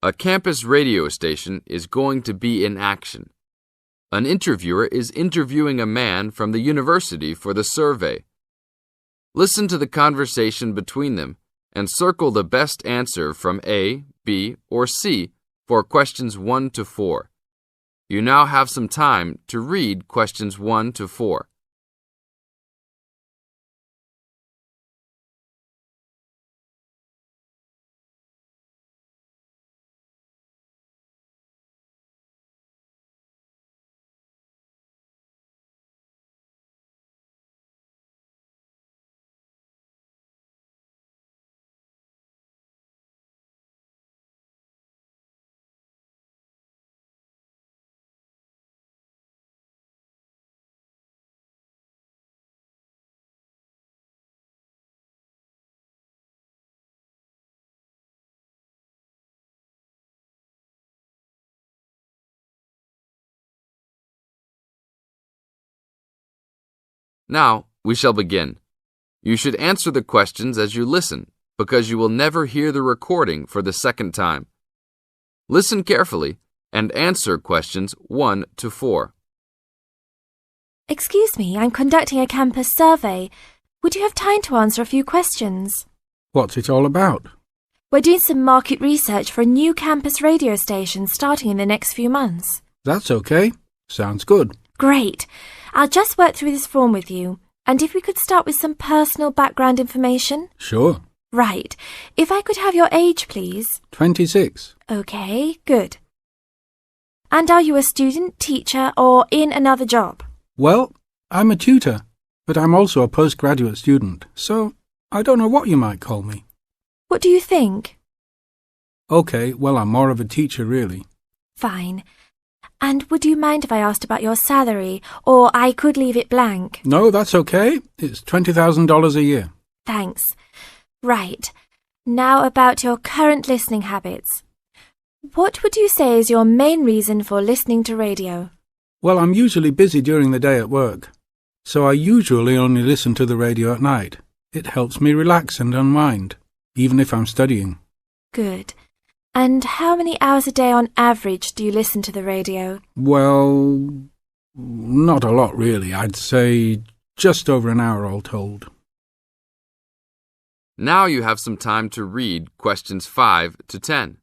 A campus radio station is going to be in action. An interviewer is interviewing a man from the university for the survey. Listen to the conversation between them and circle the best answer from A, B, or C for questions 1 to 4. You now have some time to read questions 1 to 4. Now, we shall begin. You should answer the questions as you listen, because you will never hear the recording for the second time. Listen carefully and answer questions 1 to 4. Excuse me, I'm conducting a campus survey. Would you have time to answer a few questions? What's it all about? We're doing some market research for a new campus radio station starting in the next few months. That's okay. Sounds good. Great. I'll just work through this form with you. And if we could start with some personal background information? Sure. Right. If I could have your age, please. 26. Okay, good. And are you a student, teacher, or in another job? Well, I'm a tutor, but I'm also a postgraduate student, so I don't know what you might call me. What do you think? Okay, well, I'm more of a teacher, really. Fine. And would you mind if I asked about your salary, or I could leave it blank? No, that's okay. It's $20,000 a year. Thanks. Right. Now about your current listening habits. What would you say is your main reason for listening to radio? Well, I'm usually busy during the day at work, so I usually only listen to the radio at night. It helps me relax and unwind, even if I'm studying. Good. And how many hours a day on average do you listen to the radio? Well, not a lot really. I'd say just over an hour all told. Now you have some time to read questions 5 to 10.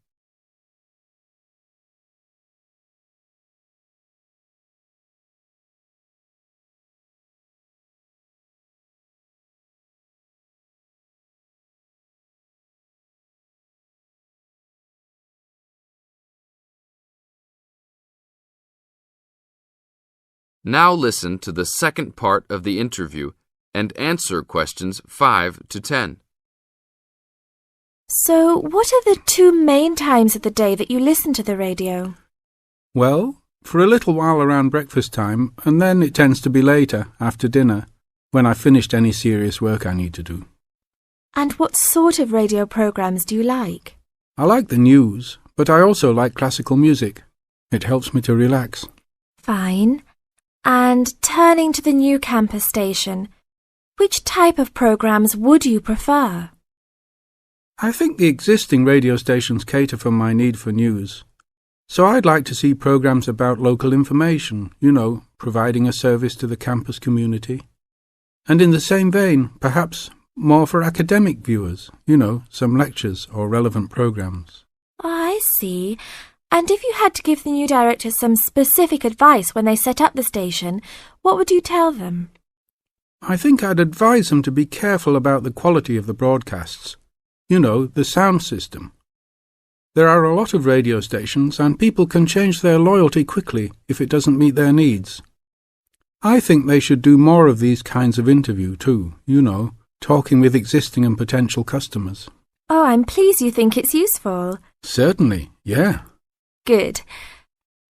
Now listen to the second part of the interview and answer questions 5 to 10. So, what are the 2 main times of the day that you listen to the radio? Well, for a little while around breakfast time, and then it tends to be later, after dinner, when I've finished any serious work I need to do. And what sort of radio programs do you like? I like the news, but I also like classical music. It helps me to relax. Fine. And turning to the new campus station, which type of programs would you prefer? I think the existing radio stations cater for my need for news. So I'd like to see programs about local information, providing a service to the campus community. And in the same vein, perhaps more for academic viewers, some lectures or relevant programs. I see. And if you had to give the new director some specific advice when they set up the station, what would you tell them? I think I'd advise them to be careful about the quality of the broadcasts. The sound system. There are a lot of radio stations and people can change their loyalty quickly if it doesn't meet their needs. I think they should do more of these kinds of interview too, talking with existing and potential customers. Oh, I'm pleased you think it's useful. Certainly, yeah. Good.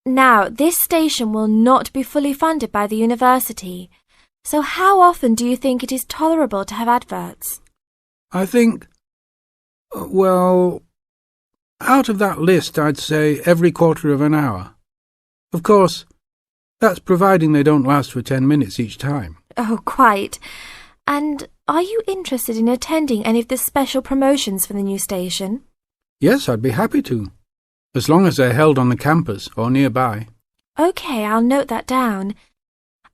Now, this station will not be fully funded by the university. So how often do you think it is tolerable to have adverts? I think, out of that list, I'd say every quarter of an hour. Of course, that's providing they don't last for 10 minutes each time. Oh, quite. And are you interested in attending any of the special promotions for the new station? Yes, I'd be happy to. as long as they're held on the campus or nearby. OK, I'll note that down.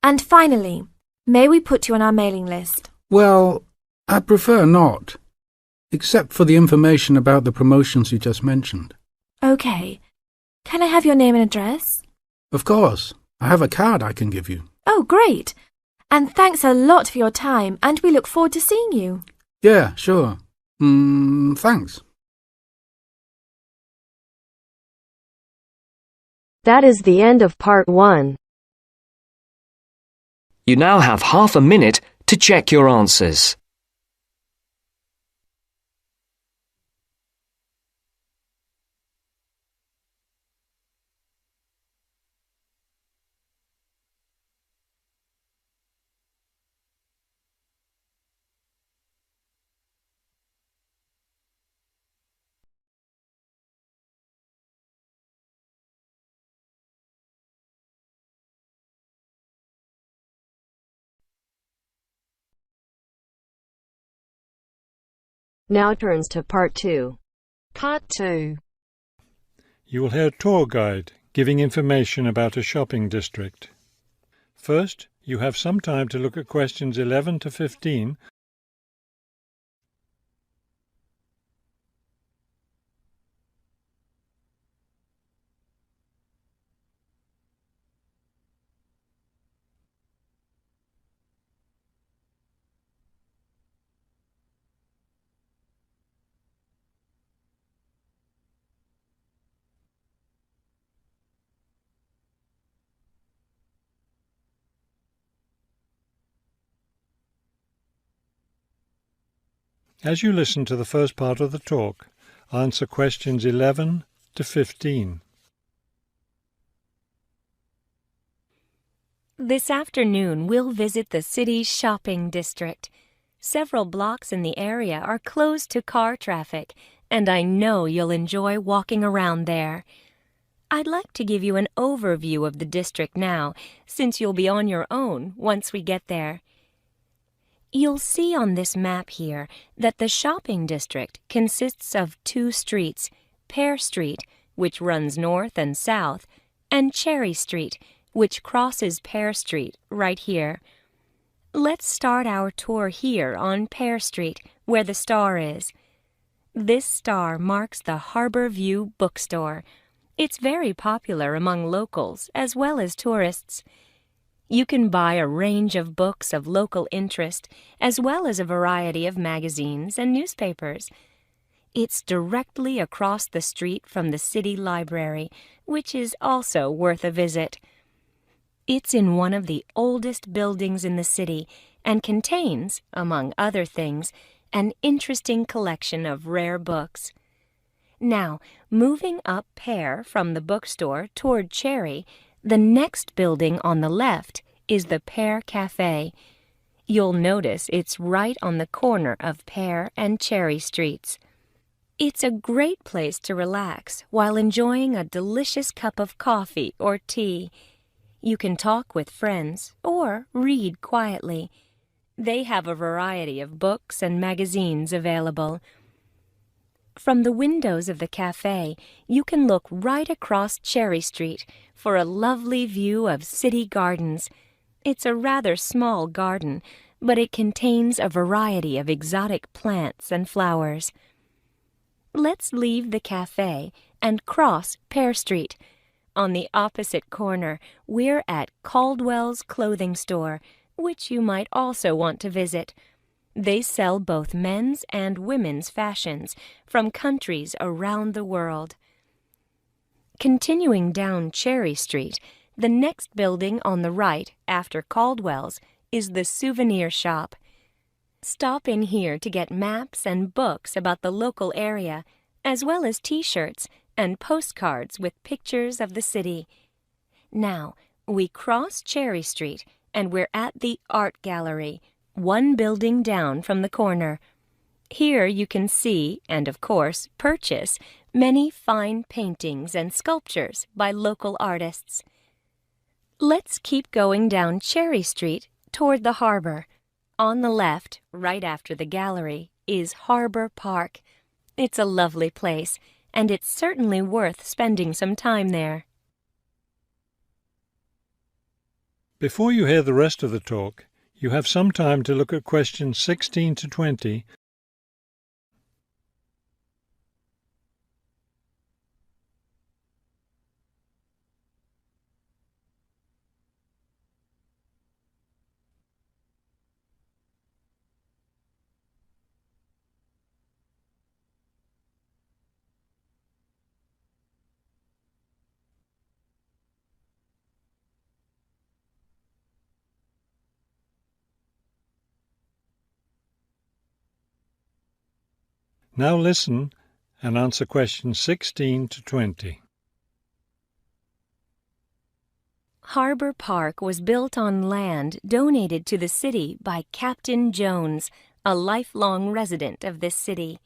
And finally, may we put you on our mailing list? Well, I'd prefer not, except for the information about the promotions you just mentioned. OK. Can I have your name and address? Of course. I have a card I can give you. Oh, great. And thanks a lot for your time, and we look forward to seeing you. Yeah, sure. Thanks. That is the end of part 1. You now have half a minute to check your answers. Now turns to part 2. Part 2. You will hear a tour guide giving information about a shopping district. First, you have some time to look at questions 11 to 15. As you listen to the first part of the talk, answer questions 11 to 15. This afternoon, we'll visit the city's shopping district. Several blocks in the area are closed to car traffic, and I know you'll enjoy walking around there. I'd like to give you an overview of the district now, since you'll be on your own once we get there. You'll see on this map here that the shopping district consists of 2 streets, Pear Street, which runs north and south, and Cherry Street, which crosses Pear Street right here. Let's start our tour here on Pear Street, where the star is. This star marks the Harbor View bookstore. It's very popular among locals as well as tourists. You can buy a range of books of local interest, as well as a variety of magazines and newspapers. It's directly across the street from the city library, which is also worth a visit. It's in one of the oldest buildings in the city and contains, among other things, an interesting collection of rare books. Now, moving up Pear from the bookstore toward Cherry, the next building on the left is the Pear Cafe. You'll notice it's right on the corner of Pear and Cherry Streets. It's a great place to relax while enjoying a delicious cup of coffee or tea. You can talk with friends or read quietly. They have a variety of books and magazines available. From the windows of the cafe, you can look right across Cherry Street for a lovely view of city gardens. It's a rather small garden, but it contains a variety of exotic plants and flowers. Let's leave the cafe and cross Pear Street. On the opposite corner, we're at Caldwell's clothing store, which you might also want to visit. They sell both men's and women's fashions from countries around the world. Continuing down Cherry Street, the next building on the right after Caldwell's is the souvenir shop. Stop in here to get maps and books about the local area, as well as T-shirts and postcards with pictures of the city. Now, we cross Cherry Street and we're at the Art Gallery, one building down from the corner. Here you can see, and of course purchase, many fine paintings and sculptures by local artists. Let's keep going down Cherry Street toward the harbor. On the left, right after the gallery, is Harbor Park. It's a lovely place, and it's certainly worth spending some time there. Before you hear the rest of the talk, you have some time to look at questions 16 to 20. Now listen and answer questions 16 to 20. Harbor Park was built on land donated to the city by Captain Jones, a lifelong resident of this city.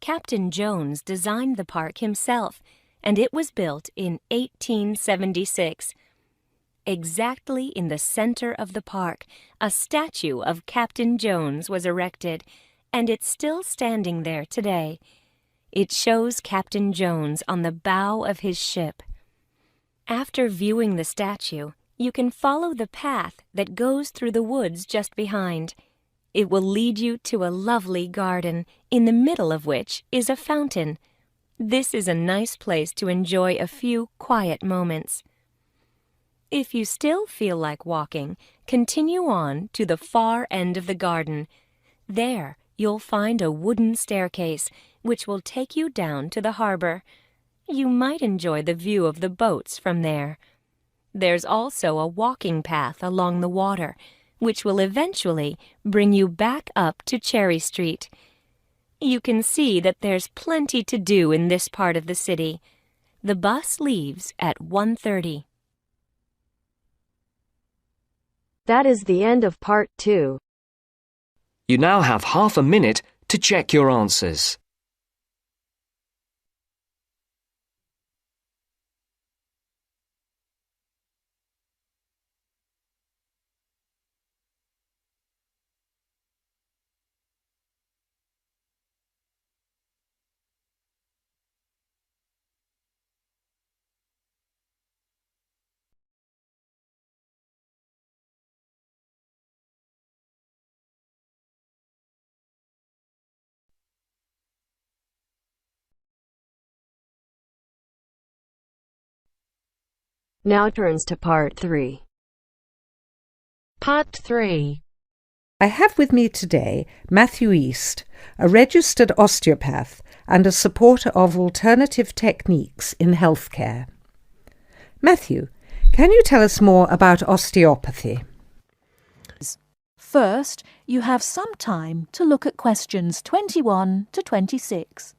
Captain Jones designed the park himself, and it was built in 1876. Exactly in the center of the park, a statue of Captain Jones was erected, and it's still standing there today. It shows Captain Jones on the bow of his ship. After viewing the statue, you can follow the path that goes through the woods just behind. It will lead you to a lovely garden, in the middle of which is a fountain. This is a nice place to enjoy a few quiet moments. If you still feel like walking, continue on to the far end of the garden. There, you'll find a wooden staircase, which will take you down to the harbor. You might enjoy the view of the boats from there. There's also a walking path along the water, which will eventually bring you back up to Cherry Street. You can see that there's plenty to do in this part of the city. The bus leaves at 1:30. That is the end of part 2. You now have half a minute to check your answers. Now turns to part 3. Part 3. I have with me today Matthew East, a registered osteopath and a supporter of alternative techniques in healthcare. Matthew, can you tell us more about osteopathy? First, you have some time to look at questions 21 to 26.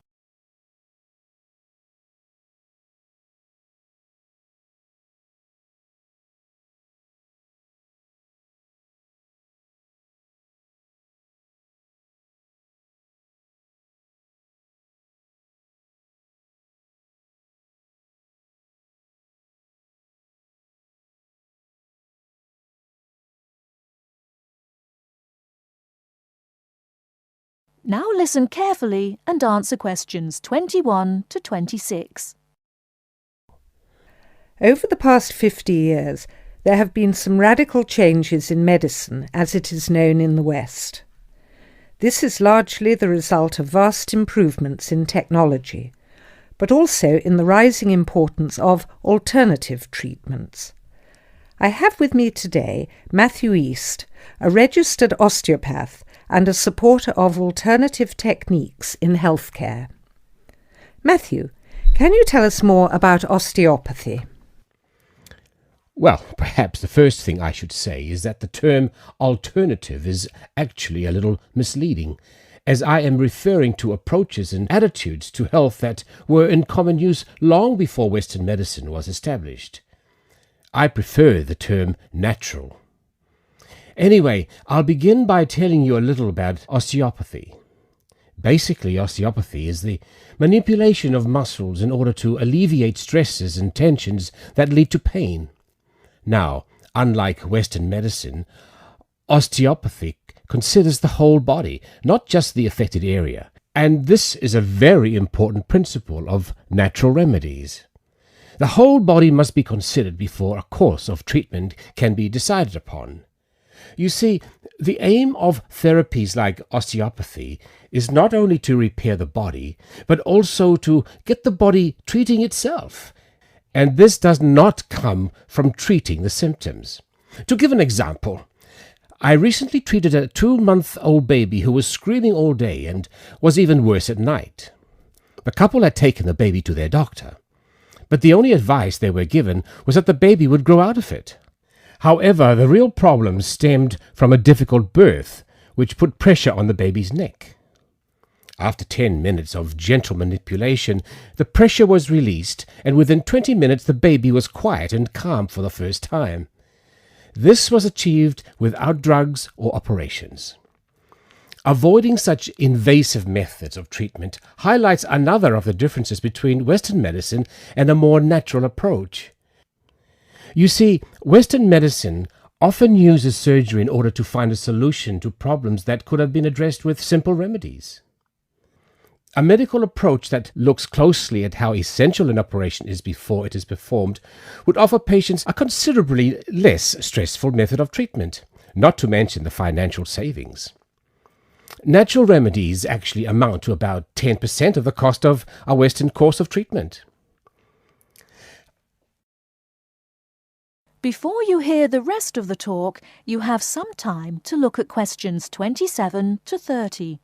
Now listen carefully and answer questions 21 to 26. Over the past 50 years, there have been some radical changes in medicine as it is known in the West. This is largely the result of vast improvements in technology, but also in the rising importance of alternative treatments. I have with me today Matthew East, a registered osteopath and a supporter of alternative techniques in healthcare. Matthew, can you tell us more about osteopathy? Well, perhaps the first thing I should say is that the term alternative is actually a little misleading, as I am referring to approaches and attitudes to health that were in common use long before Western medicine was established. I prefer the term natural. Anyway, I'll begin by telling you a little about osteopathy. Basically, osteopathy is the manipulation of muscles in order to alleviate stresses and tensions that lead to pain. Now, unlike Western medicine, osteopathy considers the whole body, not just the affected area. And this is a very important principle of natural remedies. The whole body must be considered before a course of treatment can be decided upon. You see, the aim of therapies like osteopathy is not only to repair the body, but also to get the body treating itself. And this does not come from treating the symptoms. To give an example, I recently treated a 2-month-old baby who was screaming all day and was even worse at night. The couple had taken the baby to their doctor, but the only advice they were given was that the baby would grow out of it. However, the real problem stemmed from a difficult birth, which put pressure on the baby's neck. After 10 minutes of gentle manipulation, the pressure was released, and within 20 minutes the baby was quiet and calm for the first time. This was achieved without drugs or operations. Avoiding such invasive methods of treatment highlights another of the differences between Western medicine and a more natural approach. You see, Western medicine often uses surgery in order to find a solution to problems that could have been addressed with simple remedies. A medical approach that looks closely at how essential an operation is before it is performed would offer patients a considerably less stressful method of treatment, not to mention the financial savings. Natural remedies actually amount to about 10% of the cost of a Western course of treatment. Before you hear the rest of the talk, you have some time to look at questions 27 to 30.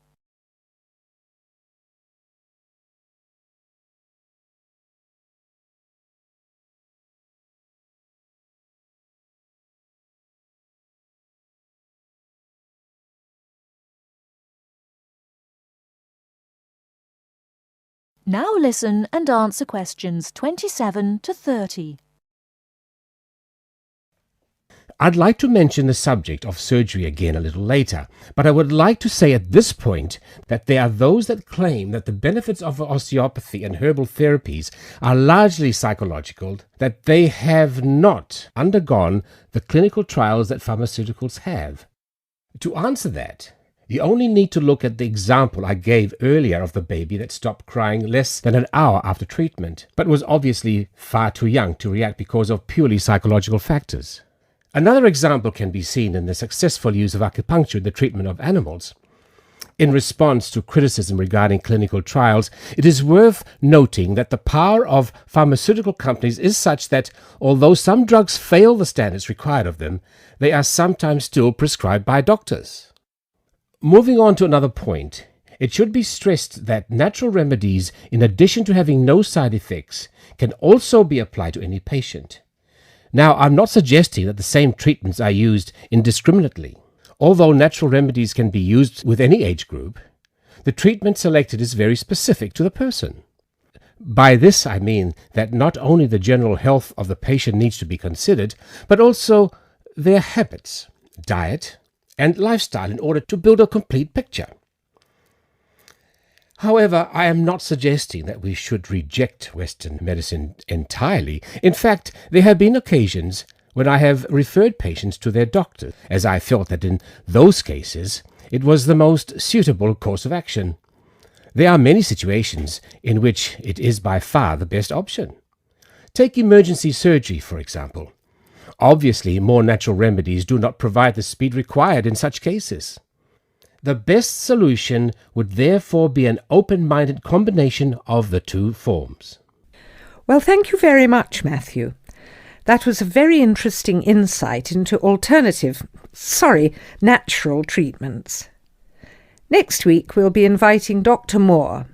Now listen and answer questions 27 to 30. I'd like to mention the subject of surgery again a little later, but I would like to say at this point that there are those that claim that the benefits of osteopathy and herbal therapies are largely psychological, that they have not undergone the clinical trials that pharmaceuticals have. To answer that, you only need to look at the example I gave earlier of the baby that stopped crying less than an hour after treatment, but was obviously far too young to react because of purely psychological factors. Another example can be seen in the successful use of acupuncture in the treatment of animals. In response to criticism regarding clinical trials, it is worth noting that the power of pharmaceutical companies is such that, although some drugs fail the standards required of them, they are sometimes still prescribed by doctors. Moving on to another point, it should be stressed that natural remedies, in addition to having no side effects, can also be applied to any patient. Now, I'm not suggesting that the same treatments are used indiscriminately. Although natural remedies can be used with any age group, the treatment selected is very specific to the person. By this I mean that not only the general health of the patient needs to be considered, but also their habits, diet, and lifestyle in order to build a complete picture. However, I am not suggesting that we should reject Western medicine entirely. In fact, there have been occasions when I have referred patients to their doctor, as I felt that in those cases it was the most suitable course of action. There are many situations in which it is by far the best option. Take emergency surgery, for example. Obviously, more natural remedies do not provide the speed required in such cases. The best solution would therefore be an open-minded combination of the two forms. Well, thank you very much, Matthew. That was a very interesting insight into natural treatments. Next week we'll be inviting Dr. Moore.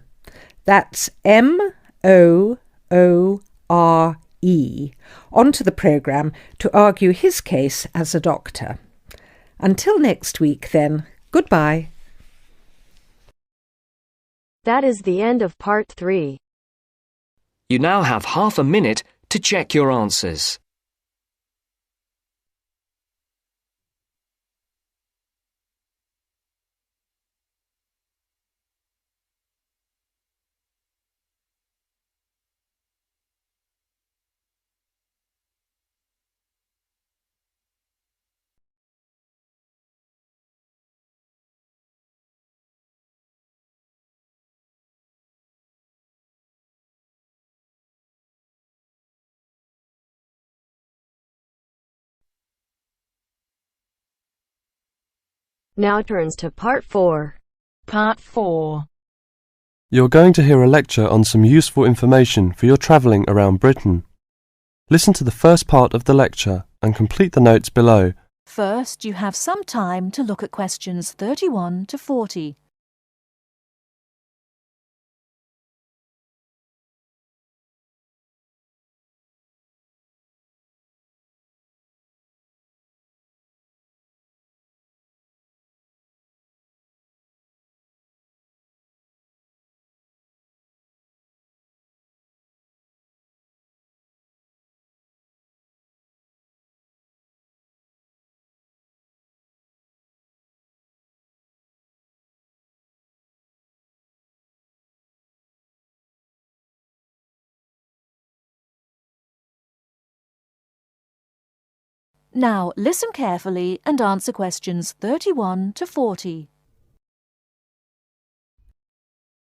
That's Moore, onto the programme to argue his case as a doctor. Until next week, then, goodbye. That is the end of part 3. You now have half a minute to check your answers. Now turns to Part 4. Part 4. You're going to hear a lecture on some useful information for your travelling around Britain. Listen to the first part of the lecture and complete the notes below. First, you have some time to look at questions 31 to 40. Now listen carefully and answer questions 31 to 40.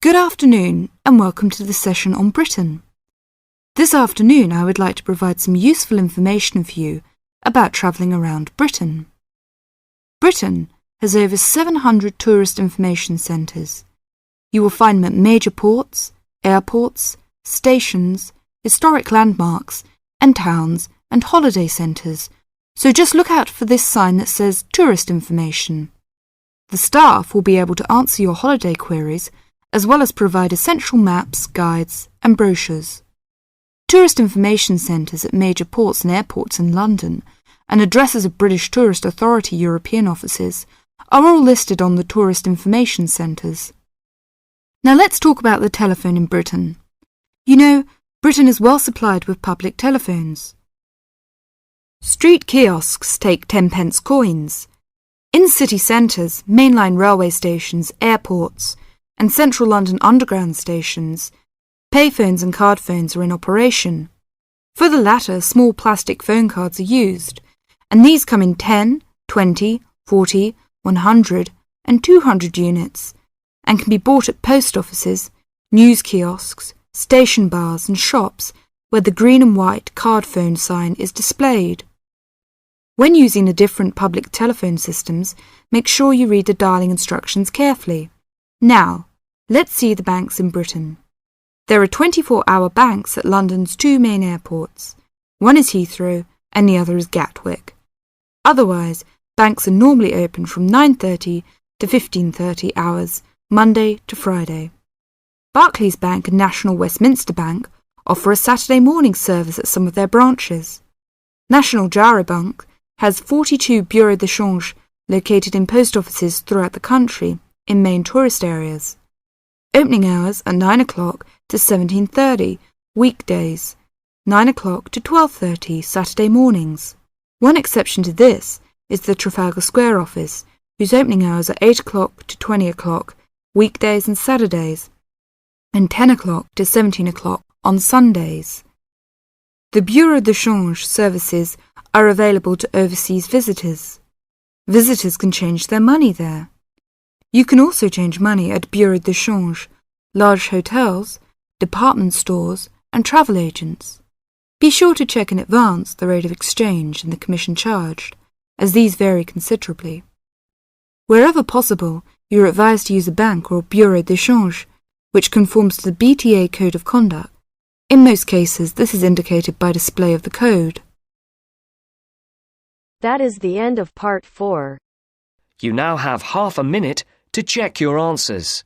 Good afternoon and welcome to the session on Britain. This afternoon I would like to provide some useful information for you about travelling around Britain. Britain has over 700 tourist information centres. You will find them at major ports, airports, stations, historic landmarks and towns and holiday centres. So just look out for this sign that says Tourist Information. The staff will be able to answer your holiday queries as well as provide essential maps, guides and brochures. Tourist information centres at major ports and airports in London and addresses of British Tourist Authority European offices are all listed on the Tourist Information Centres. Now let's talk about the telephone in Britain. You know, Britain is well supplied with public telephones. Street kiosks take 10-pence coins. In city centres, mainline railway stations, airports, and central London underground stations, payphones and card phones are in operation. For the latter, small plastic phone cards are used, and these come in 10, 20, 40, 100, and 200 units, and can be bought at post offices, news kiosks, station bars, and shops where the green and white card phone sign is displayed. When using the different public telephone systems, make sure you read the dialling instructions carefully. Now, let's see the banks in Britain. There are 24-hour banks at London's two main airports. One is Heathrow and the other is Gatwick. Otherwise, banks are normally open from 9:30 to 15:30 hours, Monday to Friday. Barclays Bank and National Westminster Bank offer a Saturday morning service at some of their branches. National Jaro Bank has 42 bureaux de change located in post offices throughout the country in main tourist areas. Opening hours are 9 o'clock to 17:30 weekdays, 9 o'clock to 12:30 Saturday mornings. One exception to this is the Trafalgar Square office, whose opening hours are 8 o'clock to 20 o'clock weekdays and Saturdays, and 10 o'clock to 17 o'clock on Sundays. The bureau de change services are available to overseas visitors. Visitors can change their money there. You can also change money at bureau de change, large hotels, department stores and travel agents. Be sure to check in advance the rate of exchange and the commission charged, as these vary considerably. Wherever possible, you are advised to use a bank or bureau de change, which conforms to the BTA Code of Conduct. In most cases, this is indicated by display of the code. That is the end of Part 4. You now have half a minute to check your answers.